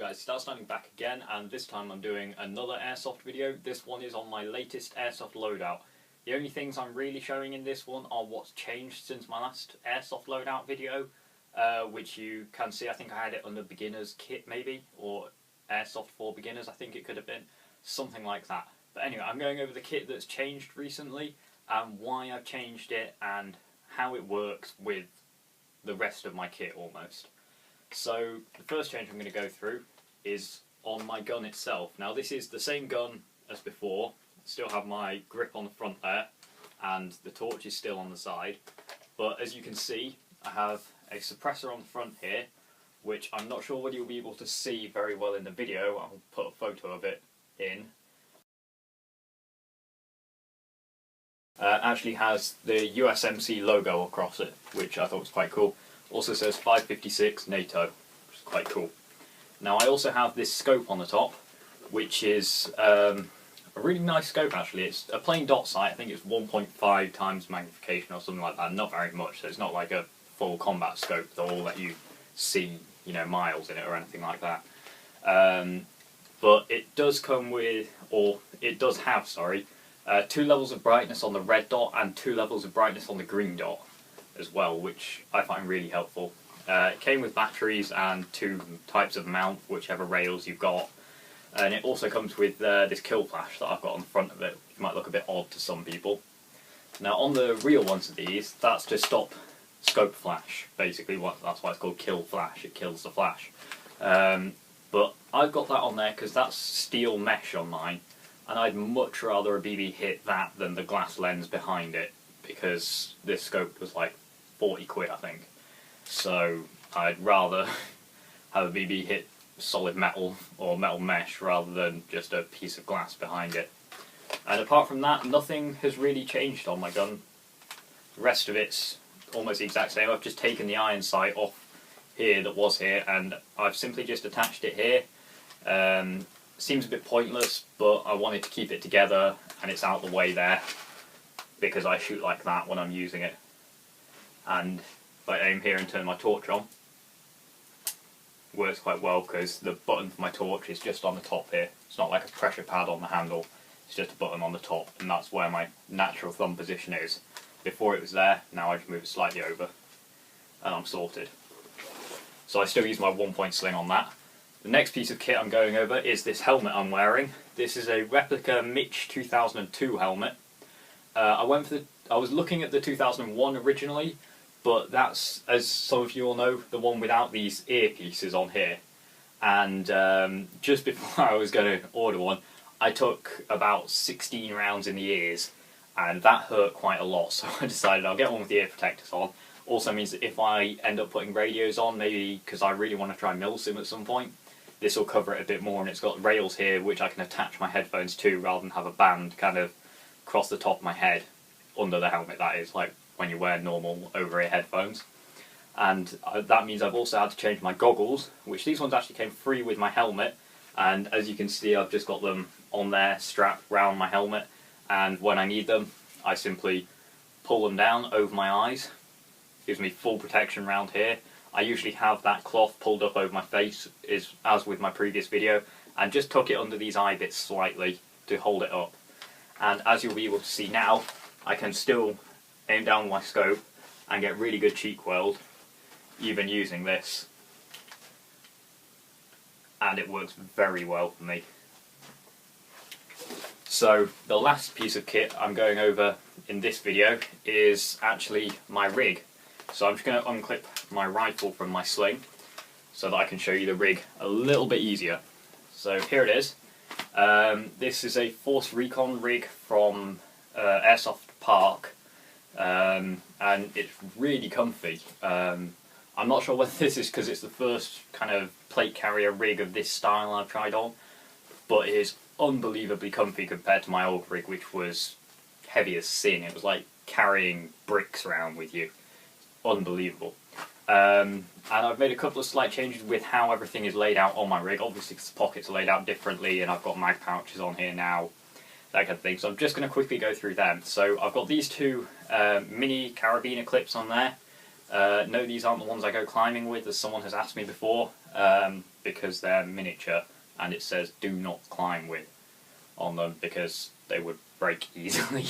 guys, StoutStading back again, and this time I'm doing another Airsoft video. This one is on my latest Airsoft loadout. The only things I'm really showing in this one are what's changed since my last Airsoft loadout video, which you can see. I think I had it under beginners kit maybe, or Airsoft for beginners I think it could have been, something like that. But anyway, I'm going over the kit that's changed recently, and why I've changed it, and how it works with the rest of my kit almost. So the first change I'm going to go through is on my gun itself. Now this is the same gun as before, still have my grip on the front there, and the torch is still on the side, but as you can see I have a suppressor on the front here, which I'm not sure whether you'll be able to see very well in the video. I'll put a photo of it in. Actually has the USMC logo across it, which I thought was quite cool. Also says 556 NATO, which is quite cool. Now I also have this scope on the top, which is a really nice scope actually. It's a plain dot sight. I think it's 1.5 times magnification or something like that, not very much, so it's not like a full combat scope that will let you see, you know, miles in it or anything like that. But it does come with, or it does have, sorry, 2 levels of brightness on the red dot and 2 levels of brightness on the green dot as well, which I find really helpful. It came with batteries and 2 types of mount, whichever rails you've got, and it also comes with this kill flash that I've got on the front of it, which might look a bit odd to some people. Now on the real ones of these, that's to stop scope flash, basically. That's why it's called kill flash, it kills the flash. But I've got that on there because that's steel mesh on mine, and I'd much rather a BB hit that than the glass lens behind it, because this scope was like 40 quid I think. So I'd rather have a BB hit solid metal or metal mesh rather than just a piece of glass behind it. And apart from that, nothing has really changed on my gun. The rest of it's almost the exact same. I've just taken the iron sight off here that was here, and I've simply just attached it here. Seems a bit pointless, but I wanted to keep it together and it's out the way there, because I shoot like that when I'm using it. And if I aim here and turn my torch on, it works quite well because the button for my torch is just on the top here. It's not like a pressure pad on the handle, it's just a button on the top, and that's where my natural thumb position is. Before it was there, now I just move it slightly over and I'm sorted. So I still use my 1-point sling on that. The next piece of kit I'm going over is this helmet I'm wearing. This is a replica Mitch 2002 helmet. I was looking at the 2001 originally, but that's, as some of you all know, the one without these earpieces on here. And just before I was going to order one, I took about 16 rounds in the ears, and that hurt quite a lot, so I decided I'll get one with the ear protectors on. Also means that if I end up putting radios on, maybe because I really want to try milsim at some point, this will cover it a bit more, and it's got rails here which I can attach my headphones to rather than have a band kind of across the top of my head, under the helmet that is, like when you wear normal over-ear headphones. And that means I've also had to change my goggles, which these ones actually came free with my helmet, and as you can see I've just got them on there strapped round my helmet, and when I need them I simply pull them down over my eyes. Gives me full protection round here. I usually have that cloth pulled up over my face, as with my previous video, and just tuck it under these eye bits slightly to hold it up. And as you'll be able to see now, I can still aim down my scope and get really good cheek weld, even using this. And it works very well for me. So the last piece of kit I'm going over in this video is actually my rig. So I'm just going to unclip my rifle from my sling so that I can show you the rig a little bit easier. So here it is. This is a Force Recon rig from Airsoft Park, and it's really comfy. I'm not sure whether this is because it's the first kind of plate carrier rig of this style I've tried on, but it is unbelievably comfy compared to my old rig, which was heavy as sin. It was like carrying bricks around with you. Unbelievable. And I've made a couple of slight changes with how everything is laid out on my rig, obviously because the pockets are laid out differently, and I've got mag pouches on here now, that kind of thing. So I'm just going to quickly go through them. So I've got these 2 mini carabiner clips on there. No, these aren't the ones I go climbing with, as someone has asked me before, because they're miniature and it says do not climb with on them because they would break easily.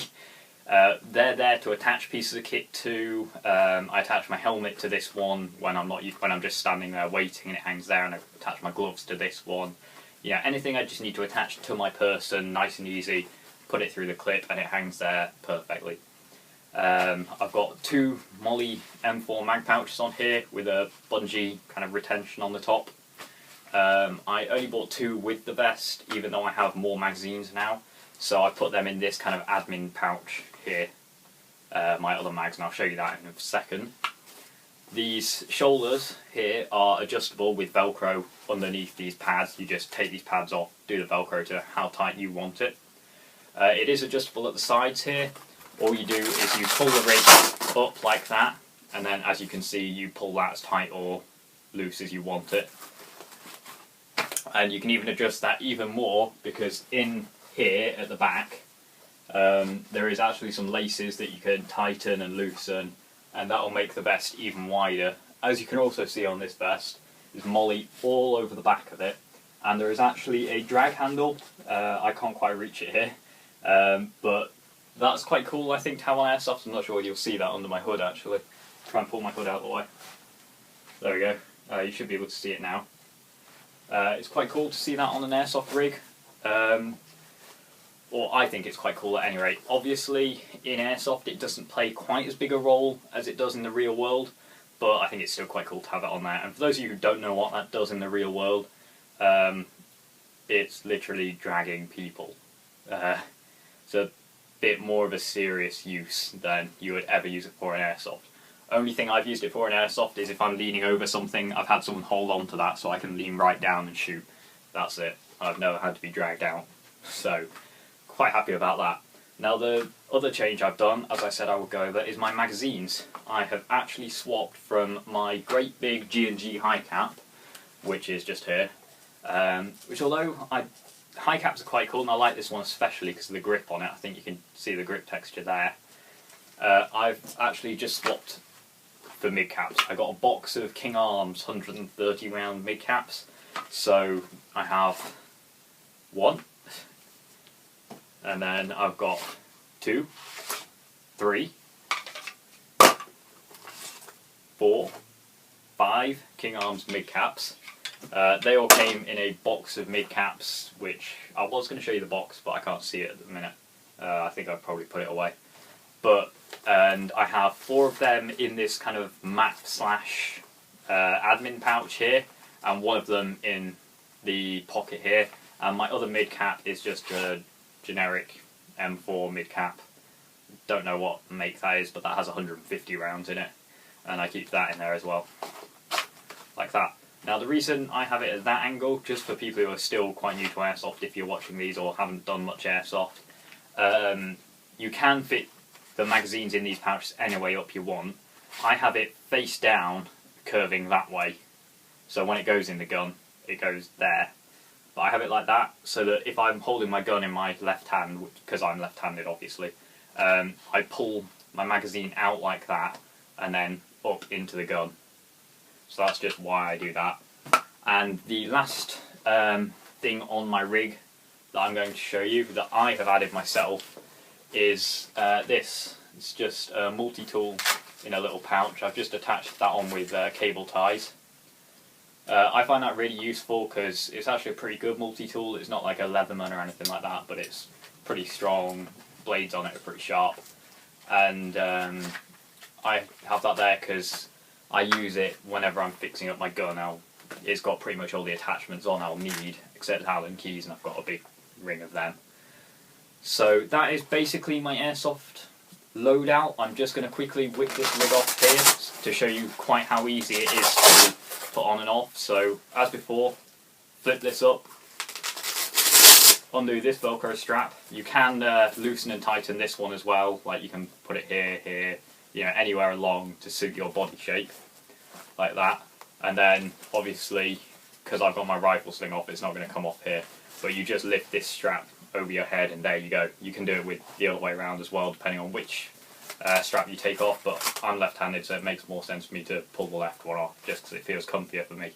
They're there to attach pieces of kit to. I attach my helmet to this one when I'm just standing there waiting, and it hangs there, and I attach my gloves to this one. Yeah, anything I just need to attach to my person, nice and easy. Put it through the clip, and it hangs there perfectly. I've got 2 Molly M4 mag pouches on here with a bungee kind of retention on the top. I only bought 2 with the vest, even though I have more magazines now. So I put them in this kind of admin pouch here, my other mags, and I'll show you that in a second. These shoulders here are adjustable with Velcro underneath these pads. You just take these pads off, do the Velcro to how tight you want it. It is adjustable at the sides here. All you do is you pull the rig up like that, and then as you can see you pull that as tight or loose as you want it. And you can even adjust that even more, because in here at the back there is actually some laces that you can tighten and loosen, and that will make the vest even wider. As you can also see on this vest, there's Molly all over the back of it, and there is actually a drag handle. I can't quite reach it here, but that's quite cool, I think, to have on Airsoft. I'm not sure you'll see that under my hood actually. Try and pull my hood out of the way. There we go. You should be able to see it now. It's quite cool to see that on an Airsoft rig. Or I think it's quite cool at any rate. Obviously, in Airsoft it doesn't play quite as big a role as it does in the real world, but I think it's still quite cool to have it on there. And for those of you who don't know what that does in the real world, it's literally dragging people. It's a bit more of a serious use than you would ever use it for in Airsoft. Only thing I've used it for in Airsoft is if I'm leaning over something, I've had someone hold on to that so I can lean right down and shoot. That's it. I've never had to be dragged out. So, quite happy about that. Now the other change I've done, as I said I would go over, is my magazines. I have actually swapped from my great big G&G high cap, which is just here, which although high caps are quite cool, and I like this one especially because of the grip on it. I think you can see the grip texture there. I've actually just swapped for mid caps. I got a box of King Arms 130 round mid caps, so I have 1, and then I've got 2, 3, 4, 5 King Arms mid caps. They all came in a box of mid caps, which I was going to show you the box, but I can't see it at the minute. I think I've probably put it away. And I have 4 of them in this kind of map slash admin pouch here, and 1 of them in the pocket here. And my other mid cap is just a generic M4 mid cap. Don't know what make that is, but that has 150 rounds in it, and I keep that in there as well, like that. Now the reason I have it at that angle, just for people who are still quite new to Airsoft, if you're watching these or haven't done much Airsoft, you can fit the magazines in these pouches any way up you want. I have it face down, curving that way, so when it goes in the gun, it goes there. But I have it like that, so that if I'm holding my gun in my left hand, because I'm left-handed obviously, I pull my magazine out like that, and then up into the gun. So that's just why I do that. And the last thing on my rig that I'm going to show you, that I have added myself, is this. It's just a multi-tool in a little pouch. I've just attached that on with cable ties. I find that really useful because it's actually a pretty good multi-tool. It's not like a Leatherman or anything like that, but it's pretty strong. Blades on it are pretty sharp. And I have that there because I use it whenever I'm fixing up my gun. It's got pretty much all the attachments on I'll need, except Allen keys, and I've got a big ring of them. So that is basically my Airsoft loadout. I'm just going to quickly whip this rig off here to show you quite how easy it is to put on and off. So as before, flip this up, undo this Velcro strap. You can loosen and tighten this one as well, like you can put it here, you know, anywhere along to suit your body shape, like that. And then obviously, because I've got my rifle sling off, it's not going to come off here, but you just lift this strap over your head and there you go. You can do it with the other way around as well, depending on which strap you take off, but I'm left-handed, so it makes more sense for me to pull the left one off, just because it feels comfier for me.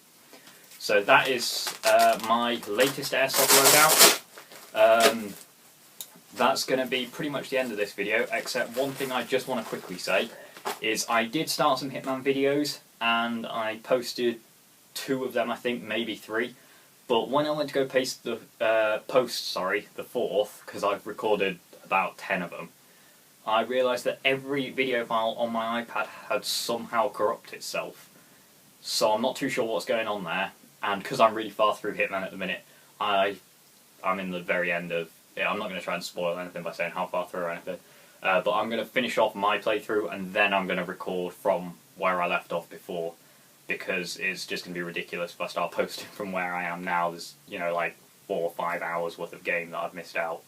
So that is my latest Airsoft loadout. That's going to be pretty much the end of this video, except one thing I just want to quickly say is I did start some Hitman videos, and I posted 2 of them, I think, maybe 3. But when I went to go post the 4th, because I've recorded about 10 of them, I realised that every video file on my iPad had somehow corrupted itself. So I'm not too sure what's going on there, and because I'm really far through Hitman at the minute, I'm in the very end of it. I'm not going to try and spoil anything by saying how far through or anything, but I'm going to finish off my playthrough, and then I'm going to record from where I left off before, because it's just going to be ridiculous if I start posting from where I am now. There's, like 4 or 5 hours worth of game that I've missed out.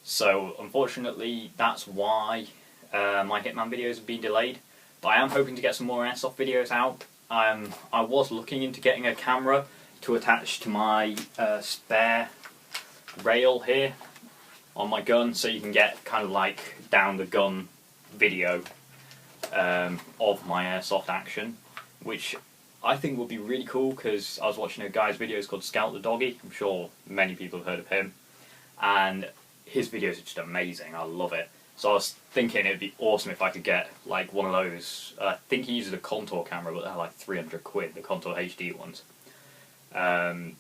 So unfortunately, that's why my Hitman videos have been delayed. But I am hoping to get some more Airsoft videos out. I was looking into getting a camera to attach to my spare rail here on my gun, so you can get kind of like down the gun video of my Airsoft action, which I think would be really cool, because I was watching a guy's videos called Scout the Doggy. I'm sure many people have heard of him, and his videos are just amazing. I love it. So I was thinking it'd be awesome if I could get like one of those. I think he uses a Contour camera, but they're like 300 quid, the Contour HD ones. And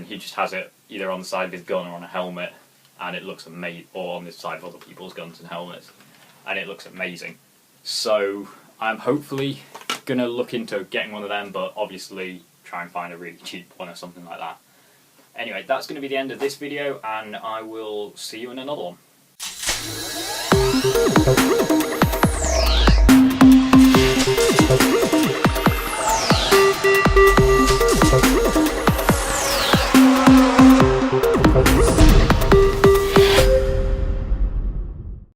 he just has it either on the side of his gun or on a helmet, and it looks amazing, or on the side of other people's guns and helmets, and it looks amazing. So I'm hopefully going to look into getting one of them, but obviously try and find a really cheap one or something like that. Anyway, that's going to be the end of this video, and I will see you in another one.